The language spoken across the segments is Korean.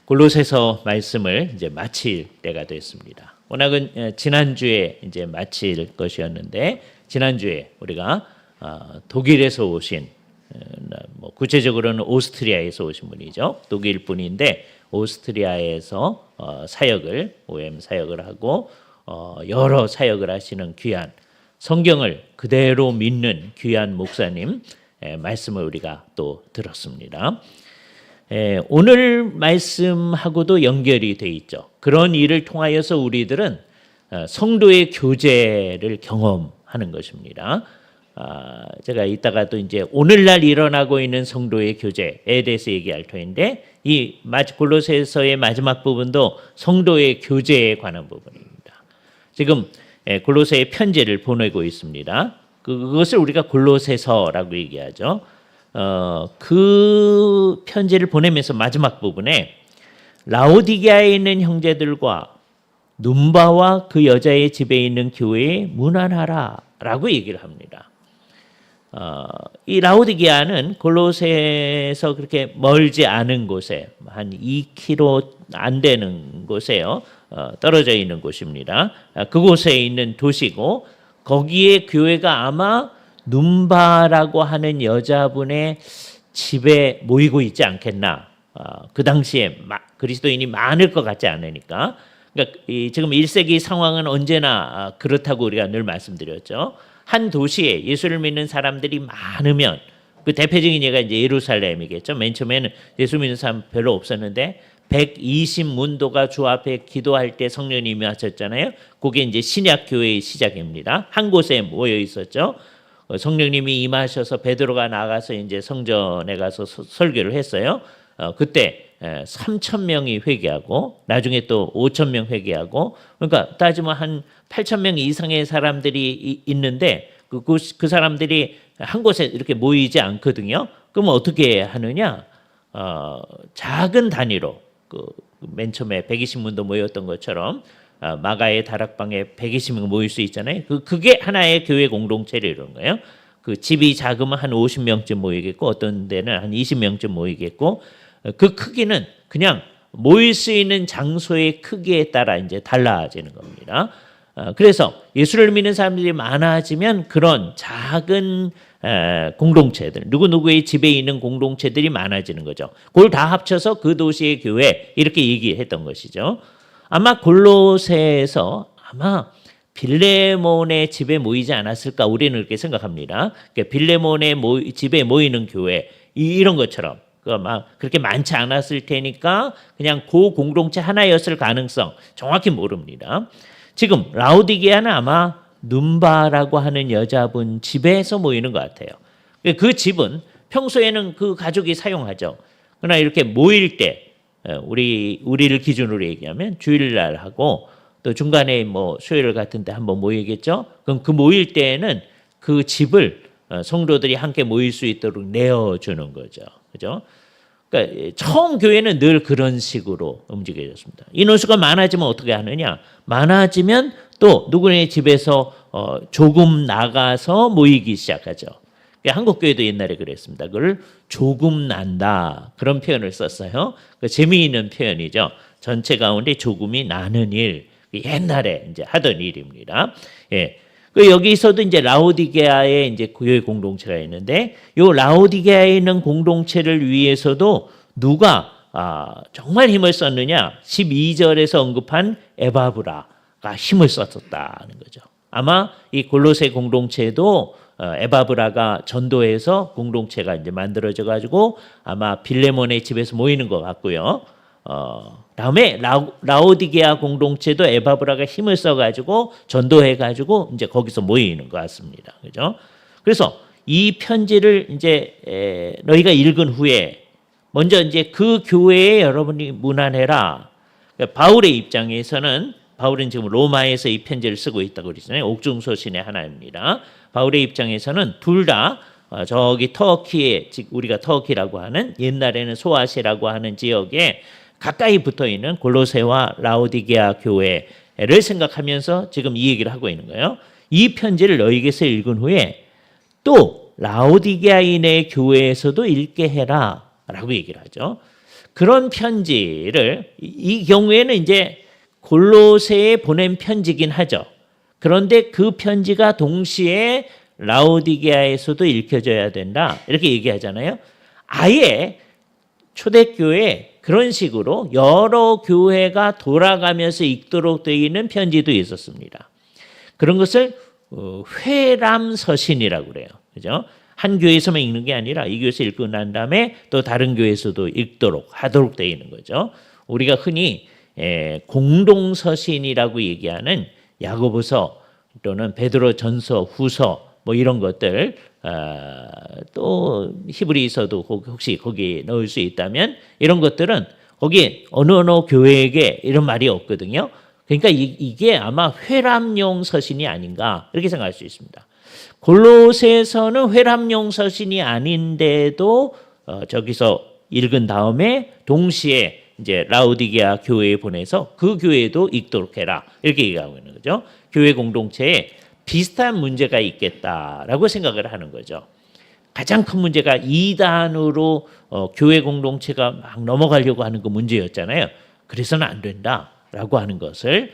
골로새서 말씀을 이제 마칠 때가 됐습니다. 워낙은 지난주에 이제 마칠 것이었는데 지난주에 우리가 독일에서 오신 구체적으로는 오스트리아에서 오신 분이죠. 독일 분인데 오스트리아에서 사역을 OM 사역을 하고 여러 사역을 하시는 귀한 성경을 그대로 믿는 귀한 목사님 말씀을 우리가 또 들었습니다. 오늘 말씀하고도 연결이 돼 있죠. 그런 일을 통하여서 우리들은 성도의 교제를 경험하는 것입니다. 제가 이따가 또 이제 오늘날 일어나고 있는 성도의 교제에 대해서 얘기할 터인데 이 골로새서의 마지막 부분도 성도의 교제에 관한 부분입니다. 지금 골로새의 편지를 보내고 있습니다. 그것을 우리가 골로새서라고 얘기하죠. 그 편지를 보내면서 마지막 부분에 라오디게아에 있는 형제들과 눈바와 그 여자의 집에 있는 교회에 문안하라 라고 얘기를 합니다. 이 라오디게아는 골로새에서 그렇게 멀지 않은 곳에 한 2km 안 되는 곳에요. 떨어져 있는 곳입니다. 그곳에 있는 도시고 거기에 교회가 아마 눈바라고 하는 여자분의 집에 모이고 있지 않겠나. 그 당시에 그리스도인이 많을 것 같지 않으니까. 그러니까 지금 1세기 상황은 언제나 그렇다고 우리가 늘 말씀드렸죠. 한 도시에 예수를 믿는 사람들이 많으면 그 대표적인 예가 이제 예루살렘이겠죠. 맨 처음에는 예수 믿는 사람 별로 없었는데 120문도가 주 앞에 기도할 때 성령님이 하셨잖아요. 그게 이제 신약 교회의 시작입니다. 한 곳에 모여 있었죠. 성령님이 임하셔서 베드로가 나가서 이제 성전에 가서 설교를 했어요. 그때 3,000명이 회개하고 나중에 또 5,000명 회개하고 그러니까 따지면 한 8,000명 이상의 사람들이 있는데 그 사람들이 한 곳에 이렇게 모이지 않거든요. 그럼 어떻게 하느냐? 작은 단위로 맨 처음에 120문도 모였던 것처럼 마가의 다락방에 120명 모일 수 있잖아요. 그게 하나의 교회 공동체를 이루는 거예요. 그 집이 작으면 한 50명쯤 모이겠고 어떤 데는 한 20명쯤 모이겠고 그 크기는 그냥 모일 수 있는 장소의 크기에 따라 이제 달라지는 겁니다. 그래서 예수를 믿는 사람들이 많아지면 그런 작은 공동체들, 누구누구의 집에 있는 공동체들이 많아지는 거죠. 그걸 다 합쳐서 그 도시의 교회 이렇게 얘기했던 것이죠. 아마 골로새에서 아마 빌레몬의 집에 모이지 않았을까 우리는 그렇게 생각합니다. 그러니까 빌레몬의 집에 모이는 교회 이런 것처럼 막 그렇게 많지 않았을 테니까 그냥 그 공동체 하나였을 가능성 정확히 모릅니다. 지금 라오디게아는 아마 눈바라고 하는 여자분 집에서 모이는 것 같아요. 그 집은 평소에는 그 가족이 사용하죠. 그러나 이렇게 모일 때 우리를 기준으로 얘기하면 주일날 하고 또 중간에 뭐 수요일 같은 데 한번 모이겠죠. 그럼 그 모일 때에는 그 집을 성도들이 함께 모일 수 있도록 내어주는 거죠. 그죠? 그러니까 처음 교회는 늘 그런 식으로 움직여졌습니다. 인원수가 많아지면 어떻게 하느냐? 많아지면 또 누구네 집에서 조금 나가서 모이기 시작하죠. 한국 교회도 옛날에 그랬습니다. 그걸 조금 난다 그런 표현을 썼어요. 재미있는 표현이죠. 전체 가운데 조금이 나는 일. 옛날에 이제 하던 일입니다. 예. 여기서도 이제 라오디게아에 이제 교회 공동체가 있는데 요 라오디게아에 있는 공동체를 위해서도 누가 정말 힘을 썼느냐? 12절에서 언급한 에바브라가 힘을 썼었다는 거죠. 아마 이 골로새 공동체도 에바브라가 전도해서 공동체가 이제 만들어져 가지고 아마 빌레몬의 집에서 모이는 것 같고요. 다음에 라오디게아 공동체도 에바브라가 힘을 써가지고 전도해가지고 이제 거기서 모이는 것 같습니다. 그죠? 그래서 이 편지를 이제 너희가 읽은 후에 먼저 이제 그 교회에 여러분이 문안해라. 바울의 입장에서는 바울은 지금 로마에서 이 편지를 쓰고 있다고 그러잖아요. 옥중서신의 하나입니다. 바울의 입장에서는 둘 다 저기 터키에 우리가 터키라고 하는 옛날에는 소아시아라고 하는 지역에 가까이 붙어 있는 골로새와 라오디게아 교회를 생각하면서 지금 이 얘기를 하고 있는 거예요. 이 편지를 너희에게서 읽은 후에 또 라오디게아인의 교회에서도 읽게 해라 라고 얘기를 하죠. 그런 편지를 이 경우에는 이제 골로새에 보낸 편지긴 하죠. 그런데 그 편지가 동시에 라오디게아에서도 읽혀져야 된다. 이렇게 얘기하잖아요. 아예 초대교회 그런 식으로 여러 교회가 돌아가면서 읽도록 되어 있는 편지도 있었습니다. 그런 것을 회람서신이라고 그래요. 그죠? 한 교회에서만 읽는 게 아니라 이 교회에서 읽고 난 다음에 또 다른 교회에서도 읽도록 하도록 되어 있는 거죠. 우리가 흔히 공동서신이라고 얘기하는 야고보서 또는 베드로 전서, 후서 뭐 이런 것들 또 히브리서도 혹시 거기에 넣을 수 있다면 이런 것들은 거기에 어느 교회에게 이런 말이 없거든요. 그러니까 이게 아마 회람용 서신이 아닌가 이렇게 생각할 수 있습니다. 골로새서는 회람용 서신이 아닌데도 저기서 읽은 다음에 동시에 이제 라오디게아 교회에 보내서 그 교회도 읽도록 해라 이렇게 얘기하고 있는 거죠. 교회 공동체에 비슷한 문제가 있겠다라고 생각을 하는 거죠. 가장 큰 문제가 이단으로 교회 공동체가 막 넘어가려고 하는 그 문제였잖아요. 그래서는 안 된다라고 하는 것을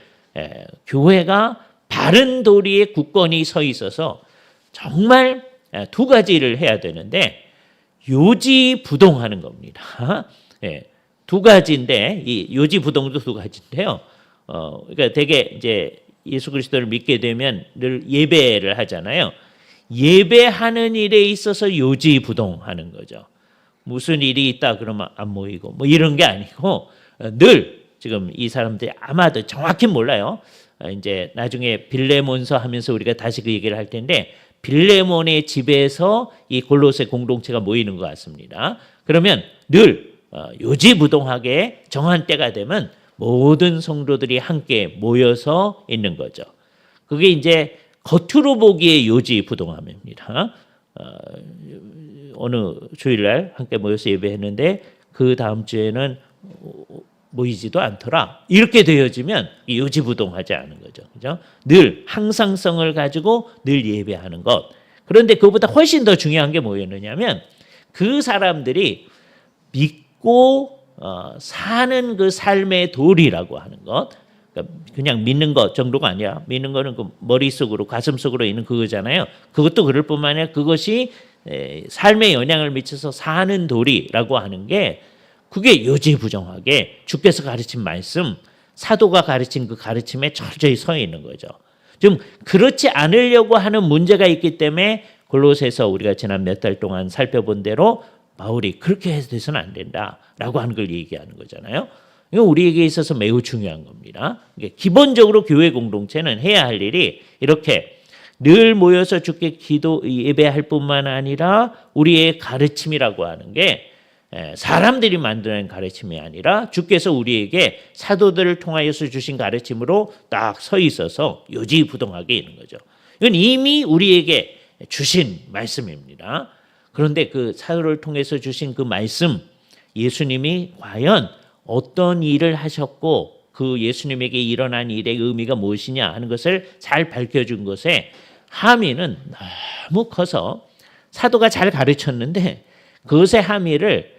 교회가 바른 도리에 굳건히 서 있어서 정말 두 가지를 해야 되는데 요지부동하는 겁니다. 두 가지인데 이 요지부동도 두 가지인데요. 그러니까 되게 이제 예수 그리스도를 믿게 되면 늘 예배를 하잖아요. 예배하는 일에 있어서 요지부동하는 거죠. 무슨 일이 있다 그러면 안 모이고 뭐 이런 게 아니고 늘 지금 이 사람들이 아마도 정확히 몰라요. 이제 나중에 빌레몬서 하면서 우리가 다시 그 얘기를 할 텐데 빌레몬의 집에서 이 골로새 공동체가 모이는 것 같습니다. 그러면 늘 요지부동하게 정한 때가 되면 모든 성도들이 함께 모여서 있는 거죠. 그게 이제 겉으로 보기에 요지부동함입니다. 어느 주일날 함께 모여서 예배했는데 그 다음 주에는 모이지도 않더라. 이렇게 되어지면 요지부동하지 않은 거죠. 그죠? 늘 항상성을 가지고 늘 예배하는 것. 그런데 그것보다 훨씬 더 중요한 게 뭐였느냐면 그 사람들이 믿고 사는 그 삶의 도리라고 하는 것. 그러니까 그냥 믿는 것 정도가 아니라 믿는 거는 그 머릿속으로 가슴속으로 있는 그거잖아요. 그것도 그럴 뿐만 아니라 그것이 삶에 영향을 미쳐서 사는 도리라고 하는 게 그게 요지부정하게 주께서 가르친 말씀, 사도가 가르친 그 가르침에 철저히 서 있는 거죠. 좀 그렇지 않으려고 하는 문제가 있기 때문에 골로새서 우리가 지난 몇 달 동안 살펴본 대로 바울이 그렇게 해서는 안 된다라고 하는 걸 얘기하는 거잖아요. 이건 우리에게 있어서 매우 중요한 겁니다. 기본적으로 교회 공동체는 해야 할 일이 이렇게 늘 모여서 주께 예배할 뿐만 아니라 우리의 가르침이라고 하는 게 사람들이 만드는 가르침이 아니라 주께서 우리에게 사도들을 통하여서 주신 가르침으로 딱 서 있어서 요지부동하게 있는 거죠. 이건 이미 우리에게 주신 말씀입니다. 그런데 그 사도를 통해서 주신 그 말씀, 예수님이 과연 어떤 일을 하셨고 그 예수님에게 일어난 일의 의미가 무엇이냐 하는 것을 잘 밝혀준 것에 함의는 너무 커서 사도가 잘 가르쳤는데 그것의 함의를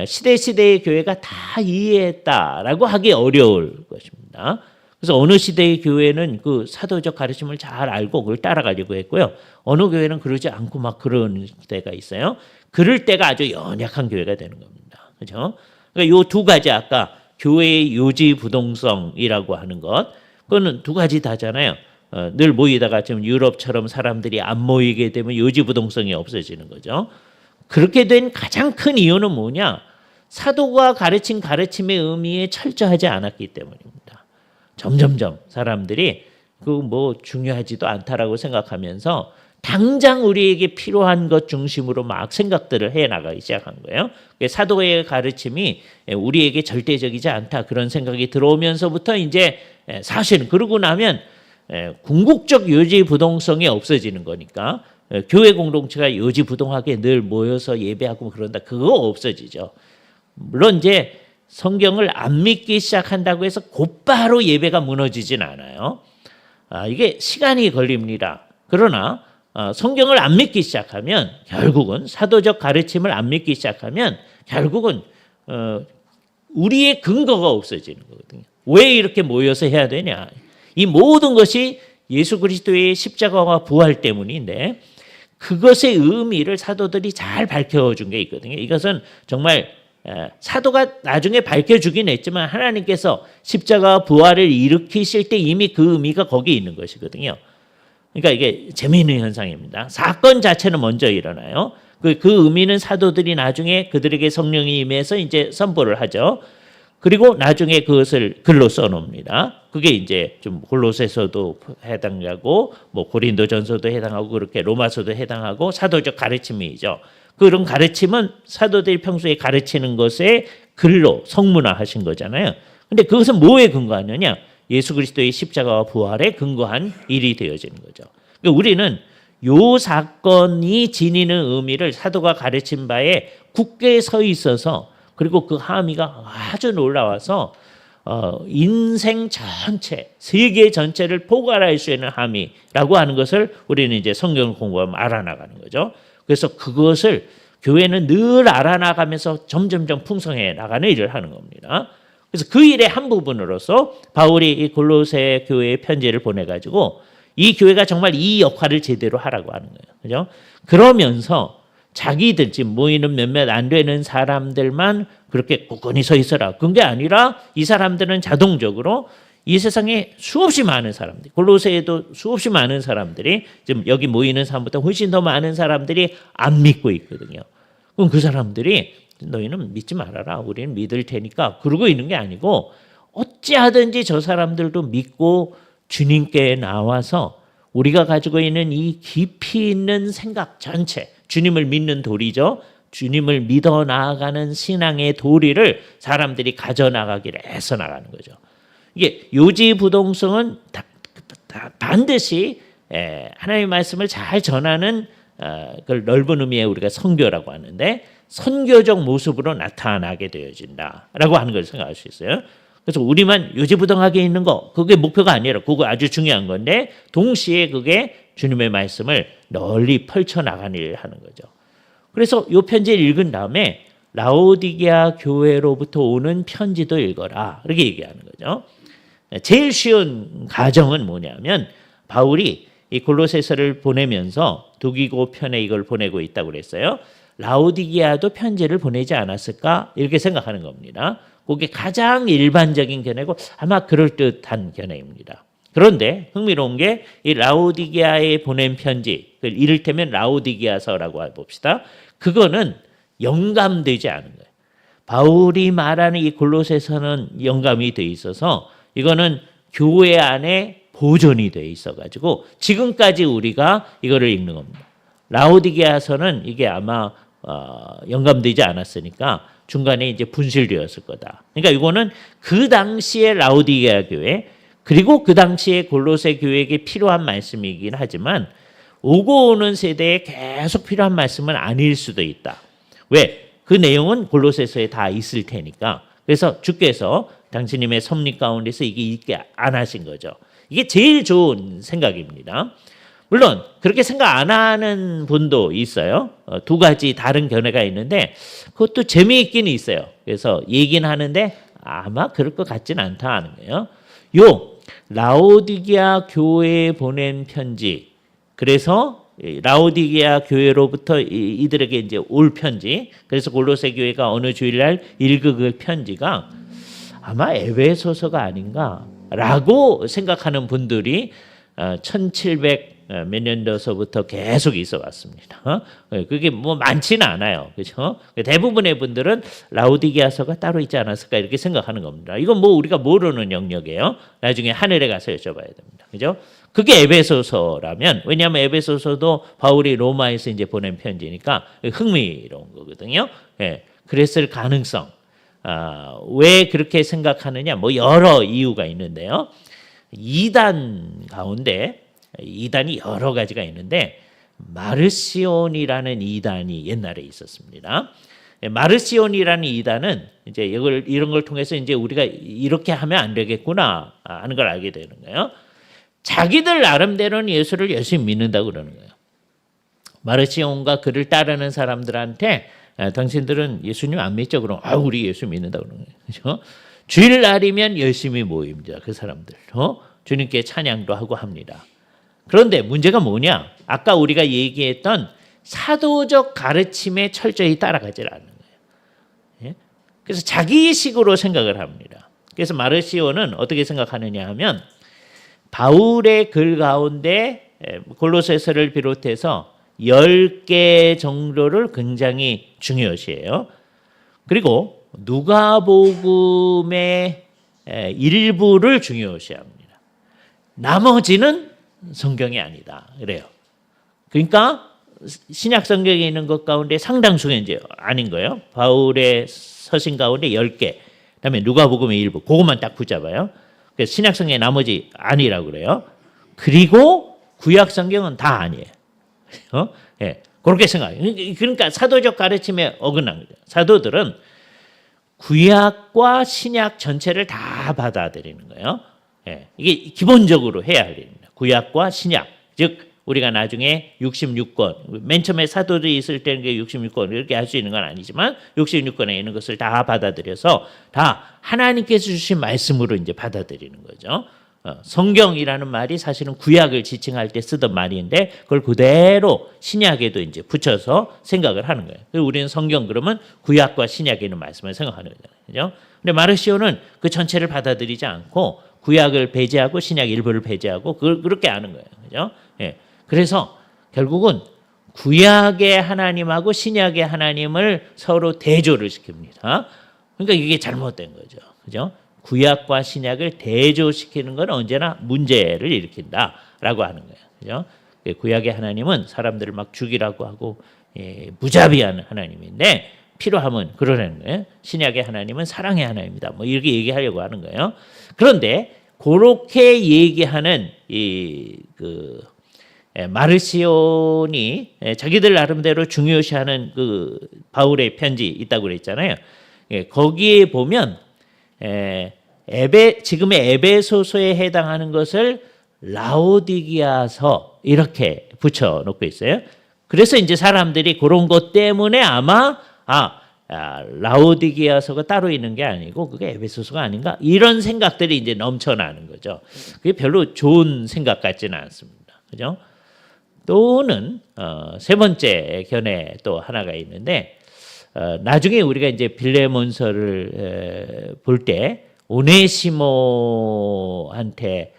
시대의 교회가 다 이해했다라고 하기 어려울 것입니다. 그래서 어느 시대의 교회는 그 사도적 가르침을 잘 알고 그걸 따라가려고 했고요. 어느 교회는 그러지 않고 막 그런 때가 있어요. 그럴 때가 아주 연약한 교회가 되는 겁니다. 그렇죠? 그러니까 요 두 가지 아까 교회의 요지부동성이라고 하는 것 그거는 두 가지 다잖아요. 늘 모이다가 지금 유럽처럼 사람들이 안 모이게 되면 요지부동성이 없어지는 거죠. 그렇게 된 가장 큰 이유는 뭐냐? 사도가 가르친 가르침의 의미에 철저하지 않았기 때문입니다. 점점점 사람들이 그 뭐 중요하지도 않다라고 생각하면서 당장 우리에게 필요한 것 중심으로 막 생각들을 해 나가기 시작한 거예요. 사도의 가르침이 우리에게 절대적이지 않다 그런 생각이 들어오면서부터 이제 사실 그러고 나면 궁극적 요지부동성이 없어지는 거니까 교회 공동체가 요지부동하게 늘 모여서 예배하고 그런다 그거 없어지죠. 물론 이제 성경을 안 믿기 시작한다고 해서 곧바로 예배가 무너지진 않아요. 이게 시간이 걸립니다. 그러나 성경을 안 믿기 시작하면 결국은 사도적 가르침을 안 믿기 시작하면 결국은 우리의 근거가 없어지는 거거든요. 왜 이렇게 모여서 해야 되냐? 이 모든 것이 예수 그리스도의 십자가와 부활 때문인데 그것의 의미를 사도들이 잘 밝혀준 게 있거든요. 이것은 정말 사도가 나중에 밝혀주긴 했지만 하나님께서 십자가 부활을 일으키실 때 이미 그 의미가 거기에 있는 것이거든요. 그러니까 이게 재미있는 현상입니다. 사건 자체는 먼저 일어나요. 그 의미는 사도들이 나중에 그들에게 성령이 임해서 이제 선포를 하죠. 그리고 나중에 그것을 글로 써놓습니다. 그게 이제 좀 골로새서도 해당하고 뭐 고린도전서도 해당하고 그렇게 로마서도 해당하고 사도적 가르침이죠. 그런 가르침은 사도들이 평소에 가르치는 것에 글로 성문화하신 거잖아요. 근데 그것은 뭐에 근거하느냐? 예수 그리스도의 십자가와 부활에 근거한 일이 되어지는 거죠. 그러니까 우리는 요 사건이 지니는 의미를 사도가 가르친 바에 굳게 서 있어서 그리고 그 함의가 아주 놀라워서 인생 전체, 세계 전체를 포괄할 수 있는 함의라고 하는 것을 우리는 이제 성경을 공부하면 알아나가는 거죠. 그래서 그것을 교회는 늘 알아나가면서 점점점 풍성해 나가는 일을 하는 겁니다. 그래서 그 일의 한 부분으로서 바울이 이 골로새 교회에 편지를 보내가지고 이 교회가 정말 이 역할을 제대로 하라고 하는 거예요. 그죠? 그러면서 자기들 지금 모이는 몇몇 안 되는 사람들만 그렇게 굳건히 서 있어라. 그런 게 아니라 이 사람들은 자동적으로 이 세상에 수없이 많은 사람들, 골로새에도 수없이 많은 사람들이 지금 여기 모이는 사람보다 훨씬 더 많은 사람들이 안 믿고 있거든요. 그럼 그 사람들이 너희는 믿지 말아라. 우리는 믿을 테니까 그러고 있는 게 아니고 어찌하든지 저 사람들도 믿고 주님께 나와서 우리가 가지고 있는 이 깊이 있는 생각 전체, 주님을 믿는 도리죠. 주님을 믿어 나아가는 신앙의 도리를 사람들이 가져나가기를 애써 나가는 거죠. 이게 요지부동성은 반드시 하나님의 말씀을 잘 전하는 그걸 넓은 의미의 우리가 선교라고 하는데 선교적 모습으로 나타나게 되어진다라고 하는 걸 생각할 수 있어요. 그래서 우리만 요지부동하게 있는 거 그게 목표가 아니라 그거 아주 중요한 건데 동시에 그게 주님의 말씀을 널리 펼쳐나가는 일을 하는 거죠. 그래서 이 편지를 읽은 다음에 라오디게아 교회로부터 오는 편지도 읽어라 이렇게 얘기하는 거죠. 제일 쉬운 가정은 뭐냐면 바울이 이 골로새서를 보내면서 두기고 편에 이걸 보내고 있다고 그랬어요. 라오디게아도 편지를 보내지 않았을까 이렇게 생각하는 겁니다. 그게 가장 일반적인 견해고 아마 그럴듯한 견해입니다. 그런데 흥미로운 게 이 라오디게아에 보낸 편지, 이를테면 라오디게아서라고 봅시다. 그거는 영감되지 않은 거예요. 바울이 말하는 이 골로새서는 영감이 돼 있어서 이거는 교회 안에 보존이 돼 있어가지고 지금까지 우리가 이거를 읽는 겁니다. 라오디게아서는 이게 아마 영감되지 않았으니까 중간에 이제 분실되었을 거다. 그러니까 이거는 그 당시에 라오디게아 교회 그리고 그 당시에 골로새 교회에게 필요한 말씀이긴 하지만 오고 오는 세대에 계속 필요한 말씀은 아닐 수도 있다. 왜? 그 내용은 골로새서에 다 있을 테니까. 그래서 주께서 당신님의 섭리 가운데서 이게 있게 안 하신 거죠. 이게 제일 좋은 생각입니다. 물론 그렇게 생각 안 하는 분도 있어요. 두 가지 다른 견해가 있는데 그것도 재미있긴 있어요. 그래서 얘기는 하는데 아마 그럴 것 같지는 않다 하는 거예요. 요 라오디게아 교회에 보낸 편지 그래서 라오디게아 교회로부터 이들에게 이제 올 편지 그래서 골로새 교회가 어느 주일날 읽은 그 편지가 아마 에베소서가 아닌가라고 생각하는 분들이 1700 몇 년도서부터 계속 있어 왔습니다. 그게 뭐 많지는 않아요. 그렇죠? 대부분의 분들은 라오디게아서가 따로 있지 않았을까 이렇게 생각하는 겁니다. 이건 뭐 우리가 모르는 영역이에요. 나중에 하늘에 가서 여쭤봐야 됩니다. 그죠? 그게 에베소서라면 왜냐하면 에베소서도 바울이 로마에서 이제 보낸 편지니까 흥미로운 거거든요. 그랬을 가능성. 왜 그렇게 생각하느냐? 뭐 여러 이유가 있는데요. 이단 가운데 이단이 여러 가지가 있는데 마르시온이라는 이단이 옛날에 있었습니다. 마르시온이라는 이단은 이제 이런 걸 통해서 이제 우리가 이렇게 하면 안 되겠구나 하는 걸 알게 되는 거예요. 자기들 나름대로는 예수를 열심히 믿는다고 그러는 거예요. 마르시온과 그를 따르는 사람들한테 당신들은 예수님 안 믿죠? 그럼 우리 예수 믿는다 그러는 거예요. 그죠? 주일날이면 열심히 모입니다. 그 사람들. 주님께 찬양도 하고 합니다. 그런데 문제가 뭐냐? 아까 우리가 얘기했던 사도적 가르침에 철저히 따라가질 않는 거예요. 예? 그래서 자기식으로 생각을 합니다. 그래서 마르시오는 어떻게 생각하느냐 하면 바울의 글 가운데 골로새서를 비롯해서 10개 정도를 굉장히 중요시해요. 그리고 누가복음의 일부를 중요시합니다. 나머지는 성경이 아니다. 그래요. 그러니까 신약 성경에 있는 것 가운데 상당수는 이제 아닌 거예요. 바울의 서신 가운데 10개, 그다음에 누가복음의 일부, 그것만 딱 붙잡아요. 그래서 신약 성경의 나머지 아니라고 그래요. 그리고 구약 성경은 다 아니에요. 예, 그렇게 생각해요. 그러니까 사도적 가르침에 어긋난 거죠. 사도들은 구약과 신약 전체를 다 받아들이는 거예요. 예, 이게 기본적으로 해야 할 일입니다. 구약과 신약, 즉 우리가 나중에 66권, 맨 처음에 사도들이 있을 때는 66권 이렇게 할 수 있는 건 아니지만 66권에 있는 것을 다 받아들여서 다 하나님께서 주신 말씀으로 이제 받아들이는 거죠. 성경이라는 말이 사실은 구약을 지칭할 때 쓰던 말인데 그걸 그대로 신약에도 이제 붙여서 생각을 하는 거예요. 그래서 우리는 성경 그러면 구약과 신약에 있는 말씀을 생각하는 거잖아요. 그죠? 근데 마르시오는 그 전체를 받아들이지 않고 구약을 배제하고 신약 일부를 배제하고 그렇게 하는 거예요. 그죠? 예. 그래서 결국은 구약의 하나님하고 신약의 하나님을 서로 대조를 시킵니다. 그러니까 이게 잘못된 거죠. 그죠? 구약과 신약을 대조시키는 건 언제나 문제를 일으킨다라고 하는 거예요. 그죠? 구약의 하나님은 사람들을 막 죽이라고 하고 무자비한 하나님인데 필요하면 그러라는 거예요. 신약의 하나님은 사랑의 하나님이다. 뭐 이렇게 얘기하려고 하는 거예요. 그런데 그렇게 얘기하는 마르시온이 자기들 나름대로 중요시하는 그 바울의 편지 있다고 그랬잖아요. 거기에 보면 지금의 에베소서에 해당하는 것을 라오디게아서 이렇게 붙여놓고 있어요. 그래서 이제 사람들이 그런 것 때문에 아마 라오디게아서가 따로 있는 게 아니고 그게 에베소서가 아닌가 이런 생각들이 이제 넘쳐나는 거죠. 그게 별로 좋은 생각 같지는 않습니다. 그죠? 또는 세 번째 견해 또 하나가 있는데 나중에 우리가 이제 빌레몬서를 볼 때 오네시모한테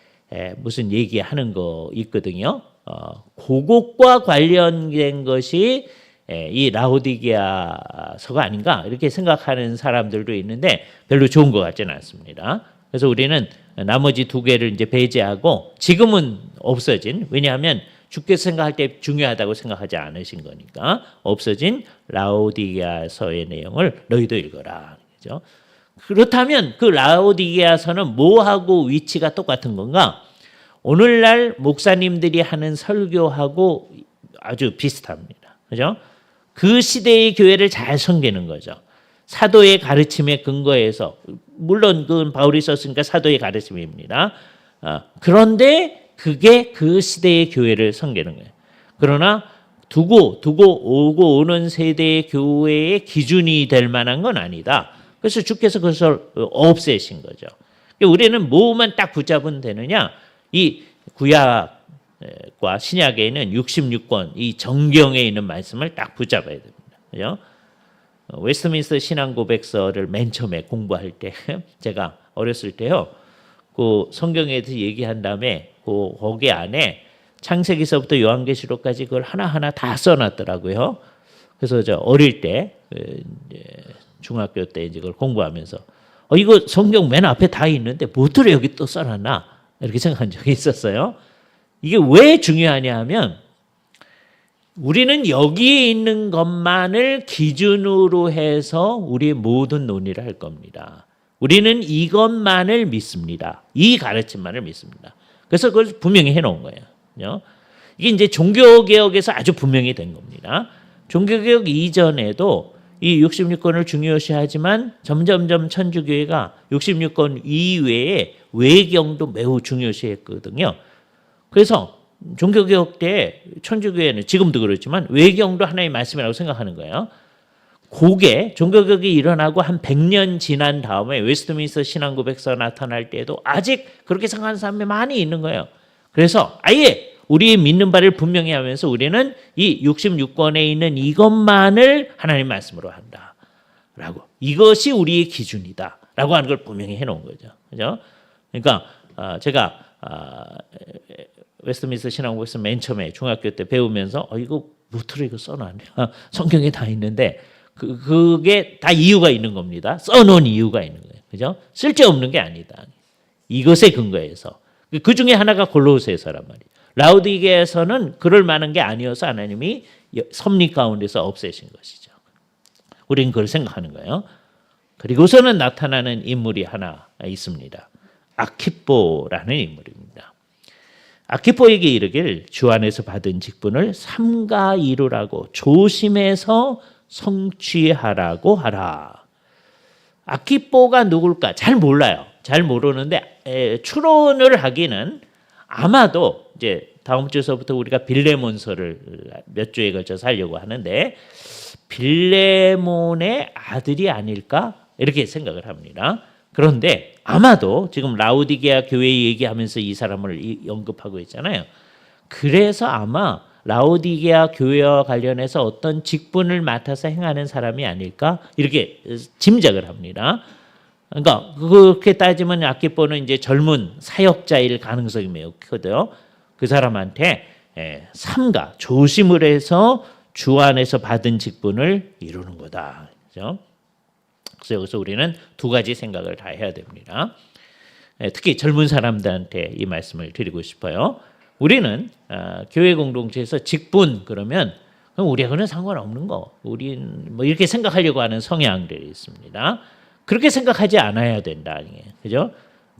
무슨 얘기하는 거 있거든요. 그것과 관련된 것이 이 라오디게아서가 아닌가 이렇게 생각하는 사람들도 있는데 별로 좋은 것 같지는 않습니다. 그래서 우리는 나머지 두 개를 이제 배제하고 지금은 없어진, 왜냐하면 주께서 생각할 때 중요하다고 생각하지 않으신 거니까 없어진 라오디게아서의 내용을 너희도 읽어라. 그죠? 그렇다면 그 라오디게아서는 뭐하고 위치가 똑같은 건가? 오늘날 목사님들이 하는 설교하고 아주 비슷합니다. 그죠? 그 시대의 교회를 잘 섬기는 거죠. 사도의 가르침에 근거해서, 물론 그건 바울이 썼으니까 사도의 가르침입니다. 그런데 그게 그 시대의 교회를 섬기는 거예요. 그러나 두고 오고 오는 세대의 교회의 기준이 될 만한 건 아니다. 그래서 주께서 그것을 없애신 거죠. 우리는 뭐만 딱 붙잡으면 되느냐? 이 구약과 신약에 있는 66권, 이 정경에 있는 말씀을 딱 붙잡아야 됩니다. 그죠? 웨스트민스터 신앙고백서를 맨 처음에 공부할 때 제가 어렸을 때요. 그 성경에 대해서 얘기한 다음에 거기 안에 창세기서부터 요한계시록까지 그걸 하나하나 다 써놨더라고요. 그래서 저 어릴 때 중학교 때 이제 그걸 공부하면서 이거 성경 맨 앞에 다 있는데 뭐들을 여기 또 써놨나 이렇게 생각한 적이 있었어요. 이게 왜 중요하냐 하면 우리는 여기에 있는 것만을 기준으로 해서 우리의 모든 논의를 할 겁니다. 우리는 이것만을 믿습니다. 이 가르침만을 믿습니다. 그래서 그걸 분명히 해놓은 거예요. 이게 이제 종교개혁에서 아주 분명히 된 겁니다. 종교개혁 이전에도 이 66권을 중요시하지만 점점점 천주교회가 66권 이외에 외경도 매우 중요시했거든요. 그래서 종교개혁 때 천주교회는 지금도 그렇지만 외경도 하나의 말씀이라고 생각하는 거예요. 그게 종교개혁이 일어나고 한 100년 지난 다음에 웨스트민스터 신앙고백서 나타날 때도 아직 그렇게 생각하는 사람이 많이 있는 거예요. 그래서 아예 우리의 믿는 바를 분명히 하면서 우리는 이 66권에 있는 이것만을 하나님 말씀으로 한다라고, 이것이 우리의 기준이다라고 하는 걸 분명히 해놓은 거죠. 그죠? 그러니까 제가 웨스트민스터 신앙고백서 맨 처음에 중학교 때 배우면서 이거 루터로 이거 써놨네. 성경에 다 있는데 그게 다 이유가 있는 겁니다. 써놓은 이유가 있는 거예요. 그죠? 쓸데없는 게 아니다. 이것에 근거해서. 그 중에 하나가 골로새서란 말이에요. 라우디게에서는 그럴 만한 게 아니어서 하나님이 섭리 가운데서 없애신 것이죠. 우리는 그걸 생각하는 거예요. 그리고서는 나타나는 인물이 하나 있습니다. 아키뽀라는 인물입니다. 아키뽀에게 이르길 주 안에서 받은 직분을 삼가 이루라고 조심해서 성취하라고 하라. 아키뽀가 누굴까? 잘 몰라요. 잘 모르는데 추론을 하기는 아마도 이제 다음 주서부터 우리가 빌레몬서를 몇 주에 걸쳐서 하려고 하는데 빌레몬의 아들이 아닐까? 이렇게 생각을 합니다. 그런데 아마도 지금 라우디게아 교회 얘기하면서 이 사람을 언급하고 있잖아요. 그래서 아마 라우디게아 교회와 관련해서 어떤 직분을 맡아서 행하는 사람이 아닐까? 이렇게 짐작을 합니다. 그러니까 그렇게 따지면 아키뽀는 이제 젊은 사역자일 가능성이 매우 크거든요. 그 사람한테 삼가 조심을 해서 주 안에서 받은 직분을 이루는 거다. 그렇죠? 그래서 여기서 우리는 두 가지 생각을 다 해야 됩니다. 특히 젊은 사람들한테 이 말씀을 드리고 싶어요. 우리는 교회 공동체에서 직분 그러면 그럼 우리하고는 상관없는 거, 우린 뭐 이렇게 생각하려고 하는 성향들이 있습니다. 그렇게 생각하지 않아야 된다. 그죠?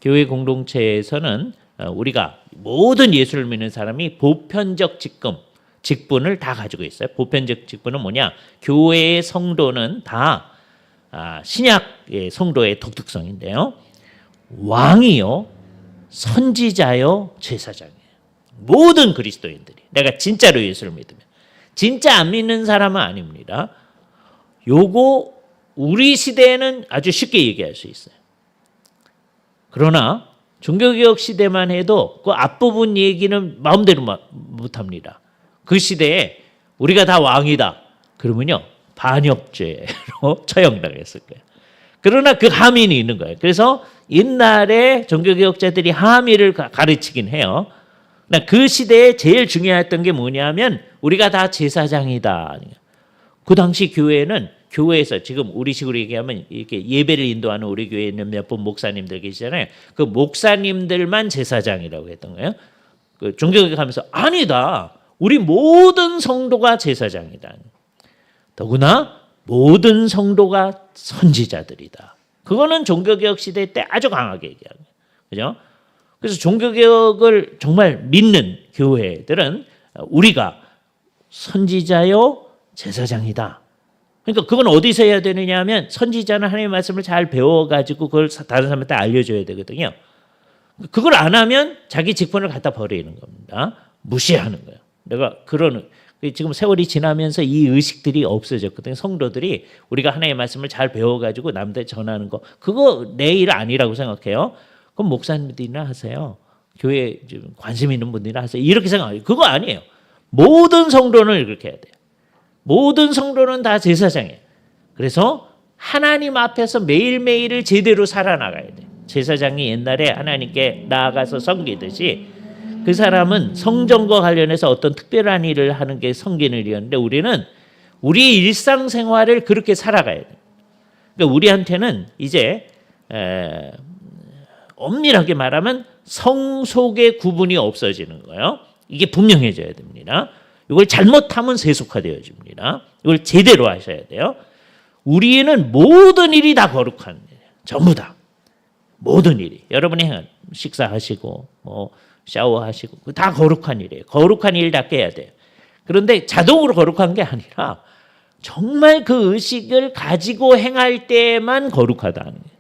교회 공동체에서는 우리가 모든 예수를 믿는 사람이 보편적 직분을 다 가지고 있어요. 보편적 직분은 뭐냐? 교회의 성도는 다 신약의 성도의 독특성인데요. 왕이요, 선지자요, 제사장이에요. 모든 그리스도인들이. 내가 진짜로 예수를 믿으면. 진짜 안 믿는 사람은 아닙니다. 요거 우리 시대에는 아주 쉽게 얘기할 수 있어요. 그러나 종교개혁 시대만 해도 그 앞부분 얘기는 마음대로 못합니다. 그 시대에 우리가 다 왕이다. 그러면요 반역죄로 처형당했을 거예요. 그러나 그 함의는 있는 거예요. 그래서 옛날에 종교개혁자들이 함의를 가르치긴 해요. 그 시대에 제일 중요했던 게 뭐냐면 우리가 다 제사장이다. 그 당시 교회는 교회에서 지금 우리식으로 얘기하면 이렇게 예배를 인도하는 우리 교회에 있는 몇 분 목사님들 계시잖아요. 그 목사님들만 제사장이라고 했던 거예요. 그 종교개혁하면서 아니다. 우리 모든 성도가 제사장이다. 더구나 모든 성도가 선지자들이다. 그거는 종교개혁 시대 때 아주 강하게 얘기하는 거예요. 그죠? 그래서 종교개혁을 정말 믿는 교회들은 우리가 선지자요 제사장이다. 그러니까 그건 어디서 해야 되느냐 하면 선지자는 하나님의 말씀을 잘 배워가지고 그걸 다른 사람한테 알려줘야 되거든요. 그걸 안 하면 자기 직분을 갖다 버리는 겁니다. 무시하는 거예요. 내가 지금 세월이 지나면서 이 의식들이 없어졌거든요. 성도들이 우리가 하나님의 말씀을 잘 배워가지고 남들 전하는 거 그거 내 일 아니라고 생각해요. 그럼 목사님들이나 하세요. 교회에 좀 관심 있는 분들이나 하세요. 이렇게 생각해요. 그거 아니에요. 모든 성도는 그렇게 해야 돼요. 모든 성도는 다 제사장이에요. 그래서 하나님 앞에서 매일매일을 제대로 살아나가야 돼요. 제사장이 옛날에 하나님께 나아가서 섬기듯이 그 사람은 성전과 관련해서 어떤 특별한 일을 하는 게 섬기는 일이었는데 우리는 우리 일상생활을 그렇게 살아가야 돼요. 그러니까 우리한테는 이제 엄밀하게 말하면 성속의 구분이 없어지는 거예요. 이게 분명해져야 됩니다. 이걸 잘못하면 세속화되어집니다. 이걸 제대로 하셔야 돼요. 우리는 모든 일이 다 거룩한 일이에요. 전부 다. 모든 일이. 여러분이 식사하시고 뭐 샤워하시고 다 거룩한 일이에요. 거룩한 일답게 해야 돼요. 그런데 자동으로 거룩한 게 아니라 정말 그 의식을 가지고 행할 때만 거룩하다는 거예요.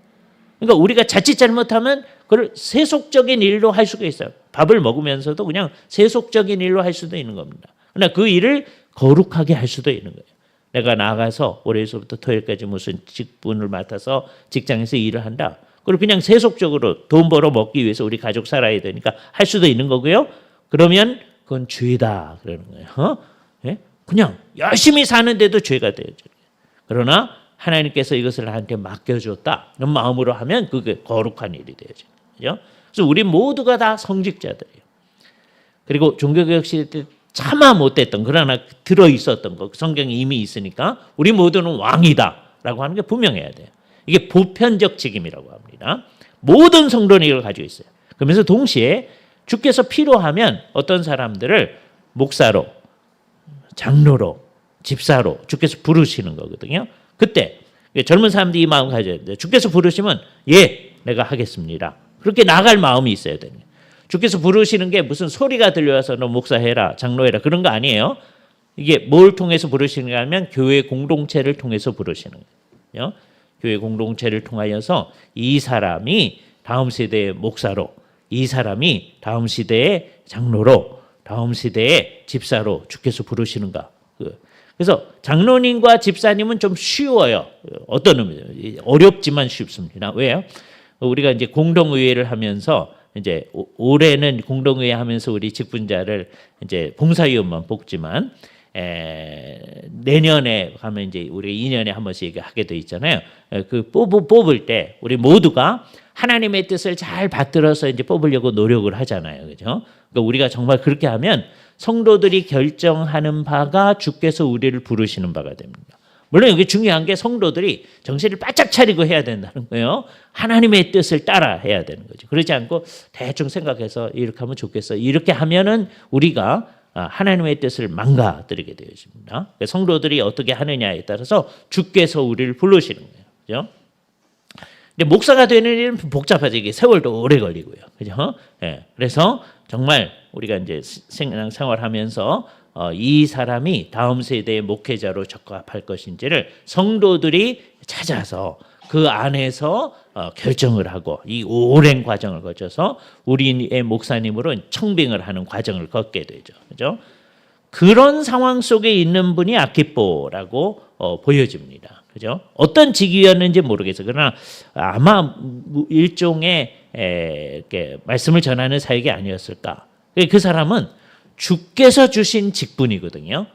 그러니까 우리가 자칫 잘못하면 그걸 세속적인 일로 할 수가 있어요. 밥을 먹으면서도 그냥 세속적인 일로 할 수도 있는 겁니다. 그러나 그 일을 거룩하게 할 수도 있는 거예요. 내가 나가서 월요일부터 토요일까지 무슨 직분을 맡아서 직장에서 일을 한다. 그리고 그냥 세속적으로 돈 벌어 먹기 위해서 우리 가족 살아야 되니까 할 수도 있는 거고요. 그러면 그건 죄다 그러는 거예요. 예? 그냥 열심히 사는데도 죄가 돼요. 그러나 하나님께서 이것을 나한테 맡겨줬다 이런 마음으로 하면 그게 거룩한 일이 되죠. 그죠? 그래서 우리 모두가 다 성직자들이에요. 그리고 종교개혁 시대 때 차마 못됐던 그러나 들어있었던 거 성경에 이미 있으니까 우리 모두는 왕이다라고 하는 게 분명해야 돼요. 이게 보편적 직임이라고 합니다. 모든 성도는 이걸 가지고 있어요. 그러면서 동시에 주께서 필요하면 어떤 사람들을 목사로, 장로로, 집사로 주께서 부르시는 거거든요. 그때 젊은 사람들이 이 마음 가져야 돼요. 주께서 부르시면 예, 내가 하겠습니다. 그렇게 나갈 마음이 있어야 돼요. 주께서 부르시는 게 무슨 소리가 들려와서 너 목사해라, 장로해라 그런 거 아니에요. 이게 뭘 통해서 부르시는 가 하면 교회 공동체를 통해서 부르시는 거예요. 교회 공동체를 통하여서 이 사람이 다음 세대의 목사로, 이 사람이 다음 시대의 장로로, 다음 시대의 집사로 주께서 부르시는가. 그래서 장로님과 집사님은 좀 쉬워요. 어떤 의미죠? 어렵지만 쉽습니다. 왜요? 우리가 이제 공동의회를 하면서 이제 올해는 공동의회 하면서 우리 직분자를 이제 봉사위원만 뽑지만 내년에 가면 이제 우리 2년에 한 번씩 하게 돼 있잖아요. 그 뽑을 때 우리 모두가 하나님의 뜻을 잘 받들어서 이제 뽑으려고 노력을 하잖아요. 그죠? 그러니까 우리가 정말 그렇게 하면 성도들이 결정하는 바가 주께서 우리를 부르시는 바가 됩니다. 물론 여기 중요한 게 성도들이 정신을 바짝 차리고 해야 된다는 거예요. 하나님의 뜻을 따라 해야 되는 거죠. 그렇지 않고 대충 생각해서 이렇게 하면 좋겠어. 이렇게 하면은 우리가 하나님의 뜻을 망가뜨리게 되어집니다. 성도들이 어떻게 하느냐에 따라서 주께서 우리를 부르시는 거예요. 그죠? 근데 목사가 되는 일은 복잡하죠. 이게 세월도 오래 걸리고요. 그죠? 예. 그래서 정말 우리가 이제 생활하면서 이 사람이 다음 세대의 목회자로 적합할 것인지를 성도들이 찾아서 그 안에서 결정을 하고 이 오랜 과정을 거쳐서 우리의 목사님으로 청빙을 하는 과정을 걷게 되죠. 그죠? 그런 상황 속에 있는 분이 아키포라고 보여집니다. 그죠? 어떤 직위였는지 모르겠어요. 그러나 아마 일종의 이렇게 말씀을 전하는 사역이 아니었을까. 그 사람은 주께서 주신 직분이거든요.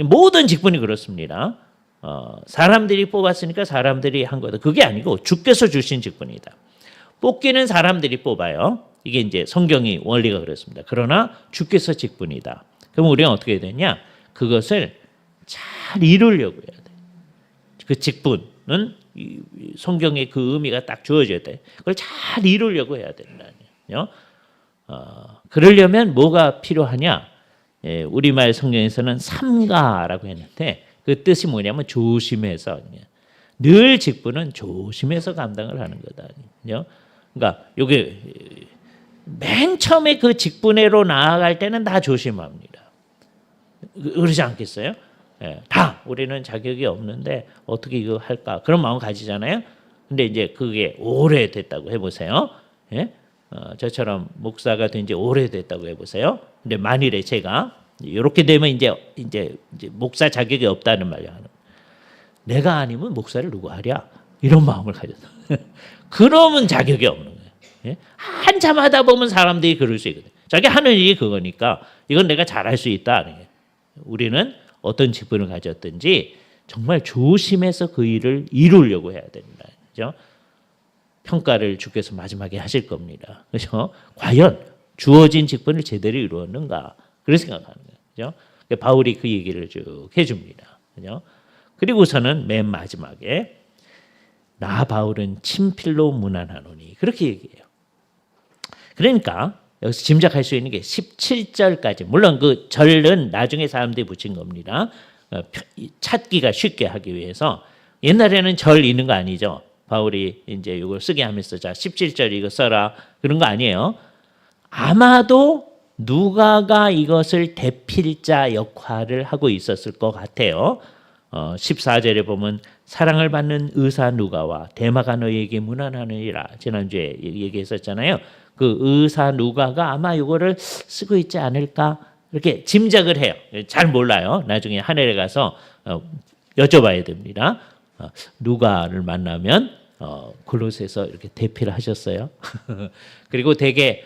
모든 직분이 그렇습니다. 사람들이 뽑았으니까 사람들이 한 거다. 그게 아니고 주께서 주신 직분이다. 뽑기는 사람들이 뽑아요. 이게 이제 성경이 원리가 그렇습니다. 그러나 주께서 직분이다. 그럼 우리가 어떻게 해야 되냐? 그것을 잘 이루려고 해야 돼. 그 직분은 성경의 그 의미가 딱 주어져야 돼. 그걸 잘 이루려고 해야 된다요. 그러려면 뭐가 필요하냐? 우리말 성경에서는 삼가라고 했는데 그 뜻이 뭐냐면 조심해서. 늘 직분은 조심해서 감당을 하는 거다. 그러니까 이게 맨 처음에 그 직분회로 나아갈 때는 다 조심합니다. 그러지 않겠어요? 다 우리는 자격이 없는데 어떻게 이거 할까? 그런 마음 가지잖아요. 근데 이제 그게 오래됐다고 해보세요. 저처럼 목사가 된 지 오래됐다고 해보세요. 근데 만일에 제가 이렇게 되면 이제 목사 자격이 없다는 말이야. 내가 아니면 목사를 누구 하랴? 이런 마음을 가졌어. 그러면 자격이 없는 거예요. 한참 하다 보면 사람들이 그럴 수 있거든. 자기 하는 일이 그거니까 이건 내가 잘할 수 있다. 우리는 어떤 직분을 가졌든지 정말 조심해서 그 일을 이루려고 해야 된다. 그죠? 평가를 주께서 마지막에 하실 겁니다. 그죠? 과연 주어진 직분을 제대로 이루었는가? 그런 생각하는 거예요. 그죠? 바울이 그 얘기를 쭉 해줍니다. 그죠? 그리고서는 맨 마지막에 나 바울은 친필로 문안하노니 그렇게 얘기해요. 그러니까 여기서 짐작할 수 있는 게 17절까지 물론 그 절은 나중에 사람들이 붙인 겁니다. 찾기가 쉽게 하기 위해서 옛날에는 절 있는 거 아니죠. 바울이 이제 이걸 쓰게 하면서 자 17절 이거 써라 그런 거 아니에요. 아마도 누가가 이것을 대필자 역할을 하고 있었을 것 같아요. 14절에 보면 사랑을 받는 의사 누가와 데마가 너에게 문안하느니라 지난주에 얘기했었잖아요. 그 의사 누가가 아마 이거를 쓰고 있지 않을까 이렇게 짐작을 해요. 잘 몰라요. 나중에 하늘에 가서 여쭤봐야 됩니다. 누가를 만나면 골로새서 이렇게 대피를 하셨어요. 그리고 되게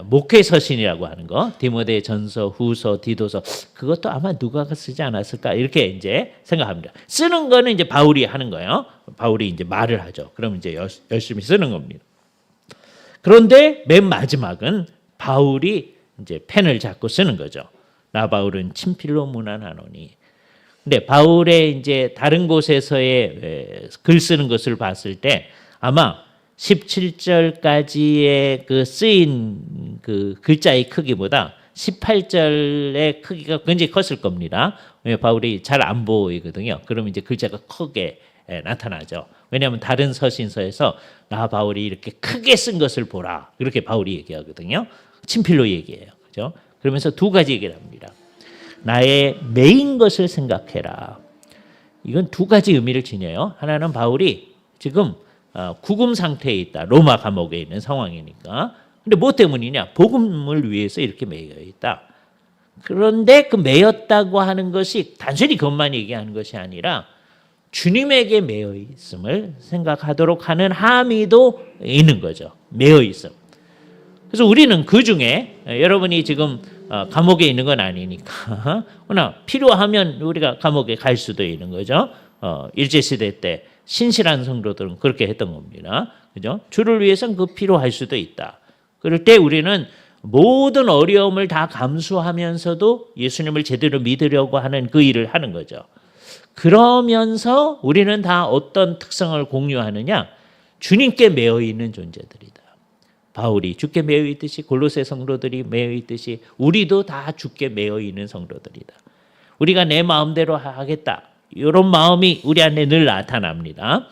목회 서신이라고 하는 거, 디모데 전서, 후서, 디도서, 그것도 아마 누가가 쓰지 않았을까 이렇게 이제 생각합니다. 쓰는 거는 이제 바울이 하는 거예요. 바울이 이제 말을 하죠. 그럼 이제 열심히 쓰는 겁니다. 그런데 맨 마지막은 바울이 이제 펜을 잡고 쓰는 거죠. 나 바울은 친필로 문안하노니. 근데 바울의 이제 다른 곳에서의 글 쓰는 것을 봤을 때 아마 17절까지의 그 쓰인 그 글자의 크기보다 18절의 크기가 굉장히 컸을 겁니다. 왜 바울이 잘 안 보이거든요. 그러면 이제 글자가 크게 나타나죠. 왜냐하면 다른 서신서에서 나 바울이 이렇게 크게 쓴 것을 보라. 이렇게 바울이 얘기하거든요. 친필로 얘기해요. 그죠? 그러면서 두 가지 얘기를 합니다. 나의 매인 것을 생각해라. 이건 두 가지 의미를 지녀요. 하나는 바울이 지금 구금 상태에 있다. 로마 감옥에 있는 상황이니까. 근데 뭐 때문이냐? 복음을 위해서 이렇게 매여 있다. 그런데 그 매였다고 하는 것이 단순히 그것만 얘기하는 것이 아니라 주님에게 매여 있음을 생각하도록 하는 함의도 있는 거죠. 매여 있음. 그래서 우리는 그 중에 여러분이 지금 감옥에 있는 건 아니니까 그러나 필요하면 우리가 감옥에 갈 수도 있는 거죠. 일제시대 때 신실한 성도들은 그렇게 했던 겁니다. 그죠? 주를 위해서는 그 필요할 수도 있다. 그럴 때 우리는 모든 어려움을 다 감수하면서도 예수님을 제대로 믿으려고 하는 그 일을 하는 거죠. 그러면서 우리는 다 어떤 특성을 공유하느냐? 주님께 매여 있는 존재들이다. 바울이 주께 매여 있듯이 골로새 성도들이 매여 있듯이 우리도 다 주께 매여 있는 성도들이다. 우리가 내 마음대로 하겠다. 이런 마음이 우리 안에 늘 나타납니다.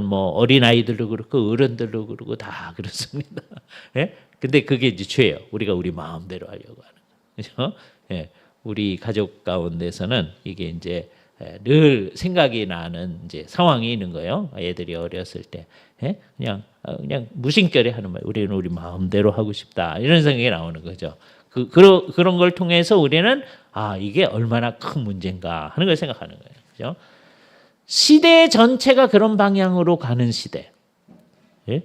뭐 어린아이들도 그렇고 어른들도 그렇고 다 그렇습니다. 예? 근데 그게 이제 죄예요. 우리가 우리 마음대로 하려고 하는 거죠. 예. 우리 가족 가운데서는 이게 이제 늘 생각이 나는 이제 상황이 있는 거예요. 애들이 어렸을 때 그냥 무심결에 하는 말. 우리는 우리 마음대로 하고 싶다 이런 생각이 나오는 거죠. 그런 걸 통해서 우리는 이게 얼마나 큰 문제인가 하는 걸 생각하는 거예요. 그죠? 시대 전체가 그런 방향으로 가는 시대. 예?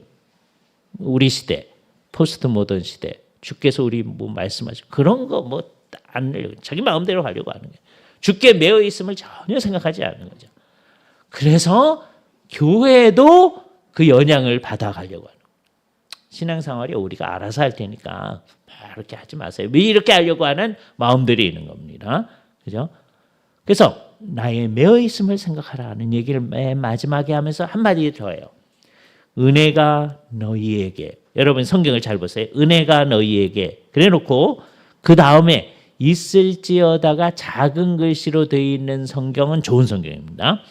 우리 시대, 포스트 모던 시대. 주께서 우리 뭐 말씀하시고 그런 거 뭐 안 내려고 자기 마음대로 하려고 하는 거예요. 주께 매여 있음을 전혀 생각하지 않는 거죠. 그래서 교회도 그 영향을 받아가려고 하는 거예요. 신앙생활이 우리가 알아서 할 테니까 이렇게 하지 마세요. 왜 이렇게 하려고 하는 마음들이 있는 겁니다. 그죠? 그래서 나의 매여 있음을 생각하라는 얘기를 맨 마지막에 하면서 한마디 더 해요. 은혜가 너희에게. 여러분 성경을 잘 보세요. 은혜가 너희에게. 그래 놓고 그 다음에 있을지어다가 작은 글씨로 되어 있는 성경은 좋은 성경입니다.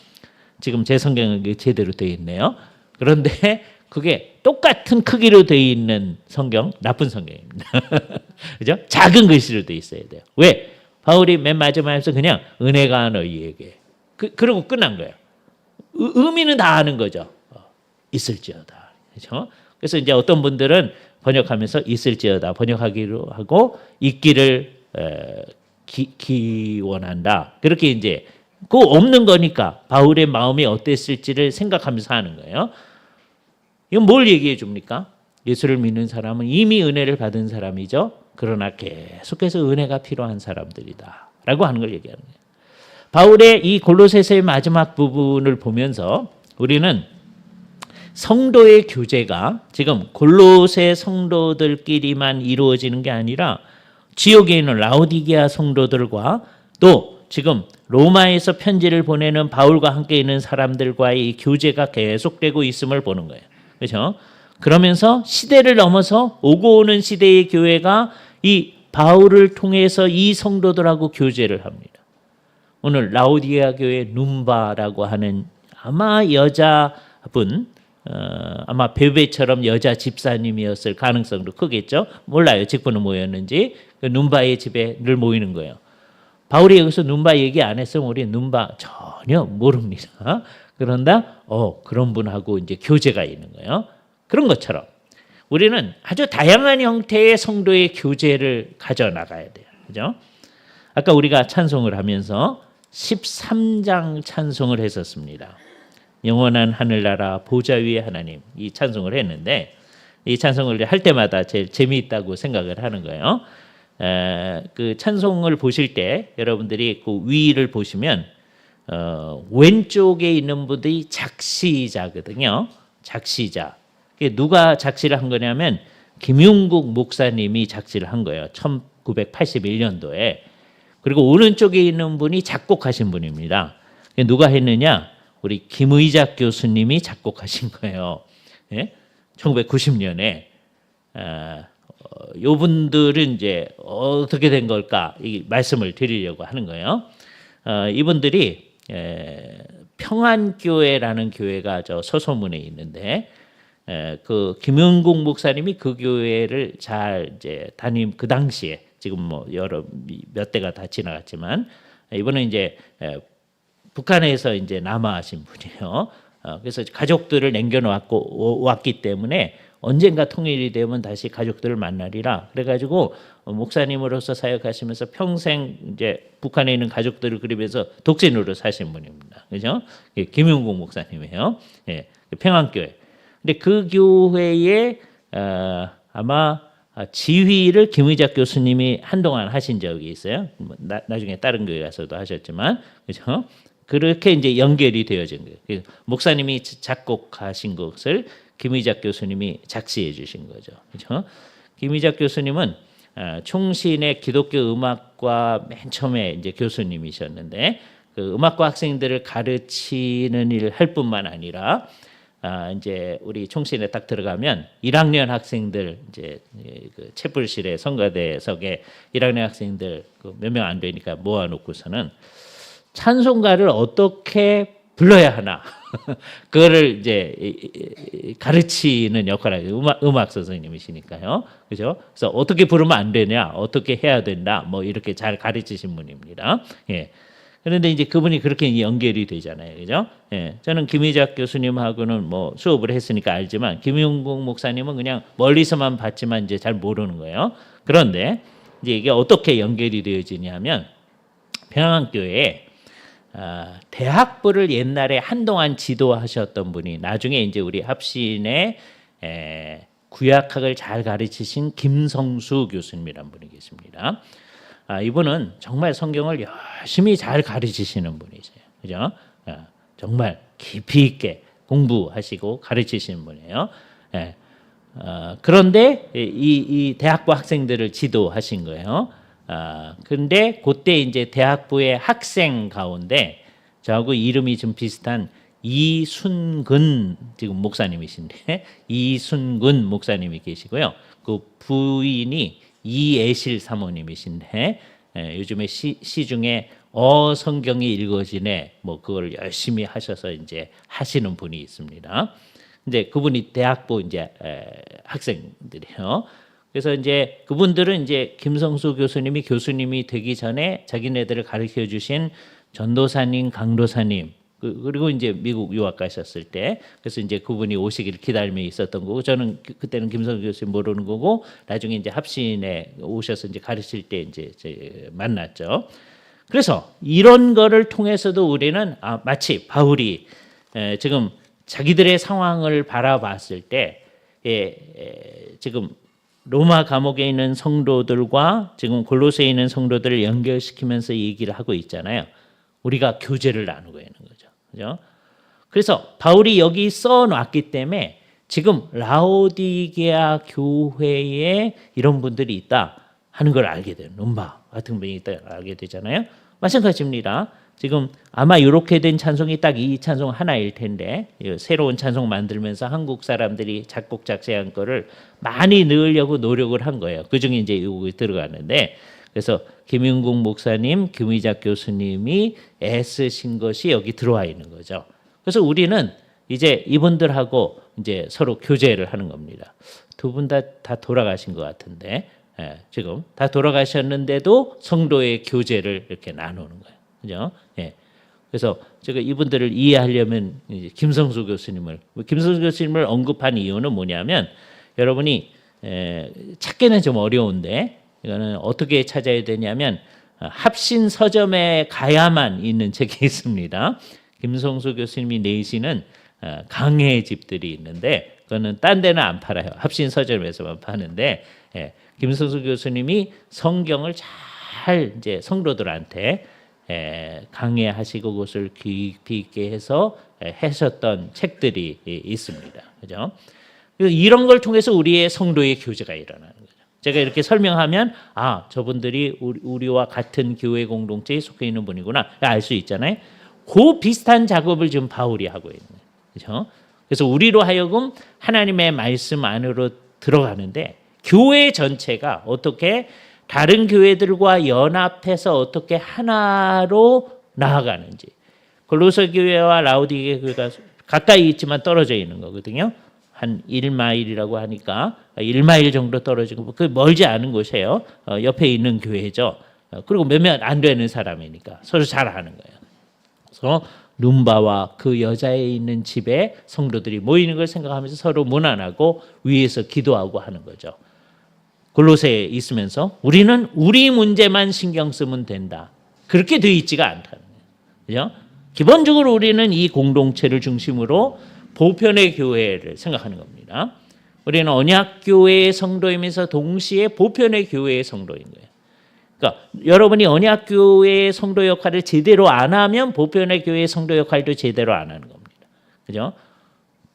지금 제 성경은 제대로 되어 있네요. 그런데 그게 똑같은 크기로 되어 있는 성경, 나쁜 성경입니다. 그죠? 작은 글씨로 되어 있어야 돼요. 왜? 바울이 맨 마지막에서 그냥 은혜가 너희에게. 그러고 끝난 거예요. 의미는 다 아는 거죠. 있을지어다. 그죠? 그래서 이제 어떤 분들은 번역하면서 있을지어다 번역하기로 하고 있기를 기원한다. 그렇게 이제 그 없는 거니까 바울의 마음이 어땠을지를 생각하면서 하는 거예요. 이건 뭘 얘기해 줍니까? 예수를 믿는 사람은 이미 은혜를 받은 사람이죠. 그러나 계속해서 은혜가 필요한 사람들이다. 라고 하는 걸 얘기하는 거예요. 바울의 이 골로새서의 마지막 부분을 보면서 우리는 성도의 교제가 지금 골로새 성도들끼리만 이루어지는 게 아니라 지역에 있는 라오디게아 성도들과 또 지금 로마에서 편지를 보내는 바울과 함께 있는 사람들과의 이 교제가 계속되고 있음을 보는 거예요. 그렇죠? 그러면서 시대를 넘어서 오고 오는 시대의 교회가 이 바울을 통해서 이 성도들하고 교제를 합니다. 오늘 라오디게아 교회 num바라고 하는 아마 여자분 아마 베베처럼 여자 집사님이었을 가능성도 크겠죠. 몰라요. 직분은 뭐였는지. 그 num바의 집에 늘 모이는 거예요. 바울이 여기서 num바 얘기 안 했으면 우리 num바 전혀 모릅니다. 그런다. 그런 분하고 이제 교제가 있는 거예요. 그런 것처럼 우리는 아주 다양한 형태의 성도의 교제를 가져나가야 돼요. 그죠? 아까 우리가 찬송을 하면서 13장 찬송을 했었습니다. 영원한 하늘나라 보좌 위에 하나님, 이 찬송을 했는데 이 찬송을 할 때마다 제일 재미있다고 생각을 하는 거예요. 그 찬송을 보실 때 여러분들이 그 위를 보시면 왼쪽에 있는 분들이 작시자거든요. 작시자. 누가 작시를 한 거냐면 김용국 목사님이 작시를 한 거예요. 1981년도에. 그리고 오른쪽에 있는 분이 작곡하신 분입니다. 누가 했느냐? 우리 김의작 교수님이 작곡하신 거예요. 예? 1990년에. 요 분들은 이제 어떻게 된 걸까? 이 말씀을 드리려고 하는 거예요. 이분들이 평안교회라는 교회가 저 서소문에 있는데 그 김용국 목사님이 그 교회를 잘 이제 그 당시에 지금 뭐 여러 몇 대가 다 지나갔지만 이번에 이제 북한에서 이제 남아하신 분이에요. 그래서 가족들을 남겨놓았고 왔기 때문에 언젠가 통일이 되면 다시 가족들을 만나리라. 그래가지고 목사님으로서 사역하시면서 평생 이제 북한에 있는 가족들을 그리면서 독신으로 사신 분입니다. 그죠? 예, 김용국 목사님이에요. 예, 평안교회. 근데 그 교회에 아마 지휘를 김의작 교수님이 한동안 하신 적이 있어요. 나중에 다른 교회 가서도 하셨지만, 그죠? 그렇게 이제 연결이 되어진 거예요. 목사님이 작곡하신 것을 김의작 교수님이 작시해 주신 거죠. 그죠? 김의작 교수님은 총신의 기독교 음악과 맨 처음에 이제 교수님이셨는데 그 음악과 학생들을 가르치는 일을 할 뿐만 아니라 이제 우리 총신에 딱 들어가면 1학년 학생들 이제 그 채플실에 성가대석에 1학년 학생들 그 몇 명 안 되니까 모아놓고서는 찬송가를 어떻게 불러야 하나 그거를 이제 가르치는 역할을 해요. 음악 선생님이시니까요. 그죠? 그래서 어떻게 부르면 안 되냐, 어떻게 해야 된다, 뭐 이렇게 잘 가르치신 분입니다. 예. 그런데 이제 그분이 그렇게 연결이 되잖아요. 그죠? 예. 저는 김의작 교수님하고는 뭐 수업을 했으니까 알지만 김용국 목사님은 그냥 멀리서만 봤지만 이제 잘 모르는 거예요. 그런데 이제 이게 어떻게 연결이 되어지냐면 평안교회에 대학부를 옛날에 한동안 지도하셨던 분이 나중에 이제 우리 합신의 구약학을 잘 가르치신 김성수 교수님이라는 분이 계십니다. 이분은 정말 성경을 열심히 잘 가르치시는 분이세요. 그죠? 정말 깊이 있게 공부하시고 가르치시는 분이에요. 그런데 이 대학부 학생들을 지도하신 거예요. 근데 그때 이제 대학부의 학생 가운데 저하고 이름이 좀 비슷한 이순근 지금 목사님이신데 이순근 목사님이 계시고요. 그 부인이 이애실 사모님이신데 요즘에 시 중에 성경이 읽어지네 뭐 그걸 열심히 하셔서 이제 하시는 분이 있습니다. 근데 그분이 대학부 이제 학생들이에요. 그래서 이제 그분들은 이제 김성수 교수님이 교수님이 되기 전에 자기네들을 가르쳐 주신 전도사님, 강도사님 그리고 이제 미국 유학 가셨을 때 그래서 이제 그분이 오시기를 기다리며 있었던 거고 저는 그때는 김성수 교수님 모르는 거고 나중에 이제 합신에 오셔서 이제 가르칠 때 이제 만났죠. 그래서 이런 거를 통해서도 우리는 마치 바울이 지금 자기들의 상황을 바라봤을 때 지금 로마 감옥에 있는 성도들과 지금 골로새에 있는 성도들을 연결시키면서 얘기를 하고 있잖아요. 우리가 교제를 나누고 있는 거죠. 그죠? 그래서 바울이 여기 써놨기 때문에 지금 라오디게아 교회에 이런 분들이 있다 하는 걸 알게 돼요. 룸바 같은 분이 있다 알게 되잖아요. 마찬가지입니다. 지금 아마 이렇게 된 찬송이 딱 이 찬송 하나일 텐데 새로운 찬송 만들면서 한국 사람들이 작곡 작사한 거를 많이 넣으려고 노력을 한 거예요. 그중에 이제 이거 들어가는데 그래서 김용국 목사님, 김의작 교수님이 애쓰신 것이 여기 들어와 있는 거죠. 그래서 우리는 이제 이분들하고 이제 서로 교제를 하는 겁니다. 두 분 다 돌아가신 것 같은데 지금 다 돌아가셨는데도 성도의 교제를 이렇게 나누는 거예요. 그죠? 예. 그래서 제가 이분들을 이해하려면 이제 김성수 교수님을 언급한 이유는 뭐냐면 여러분이 찾기는 좀 어려운데 이거는 어떻게 찾아야 되냐면 합신 서점에 가야만 있는 책이 있습니다. 김성수 교수님이 내시는 강해의 집들이 있는데 그거는 딴 데는 안 팔아요. 합신 서점에서만 파는데 김성수 교수님이 성경을 잘 이제 성도들한테 강해하시고 그것을 깊이 있게 해서 하셨던 책들이 있습니다. 그죠? 이런 걸 통해서 우리의 성도의 교제가 일어나는 거죠. 제가 이렇게 설명하면 저분들이 우리와 같은 교회 공동체에 속해 있는 분이구나 알 수 있잖아요. 그 비슷한 작업을 지금 바울이 하고 있는 거예요. 그렇죠? 그래서 우리로 하여금 하나님의 말씀 안으로 들어가는데 교회 전체가 어떻게 다른 교회들과 연합해서 어떻게 하나로 나아가는지. 골로새 교회와 라우디게 교회가 가까이 있지만 떨어져 있는 거거든요. 한 1마일이라고 하니까 1마일 정도 떨어지고 그 멀지 않은 곳이에요. 옆에 있는 교회죠. 그리고 몇몇 안 되는 사람이니까 서로 잘 아는 거예요. 그래서 룸바와 그 여자에 있는 집에 성도들이 모이는 걸 생각하면서 서로 문안하고 위에서 기도하고 하는 거죠. 골로새에 있으면서 우리는 우리 문제만 신경 쓰면 된다. 그렇게 되어 있지가 않다는 거예요. 그죠? 기본적으로 우리는 이 공동체를 중심으로 보편의 교회를 생각하는 겁니다. 우리는 언약교회의 성도이면서 동시에 보편의 교회의 성도인 거예요. 그러니까 여러분이 언약교회의 성도 역할을 제대로 안 하면 보편의 교회의 성도 역할도 제대로 안 하는 겁니다. 그죠?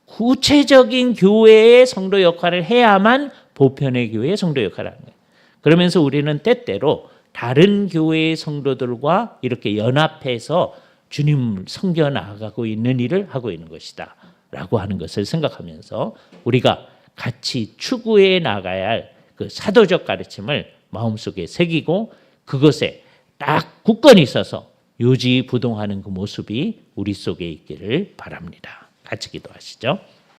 구체적인 교회의 성도 역할을 해야만 보편의 교회의 성도 역할을 하는 거예요. 그러면서 우리는 때때로 다른 교회의 성도들과 이렇게 연합해서 주님을 섬겨 나아가고 있는 일을 하고 있는 것이다 라고 하는 것을 생각하면서 우리가 같이 추구해 나가야 할 그 사도적 가르침을 마음속에 새기고 그것에 딱 굳건히 있어서 요지부동하는 그 모습이 우리 속에 있기를 바랍니다. 같이 기도하시죠.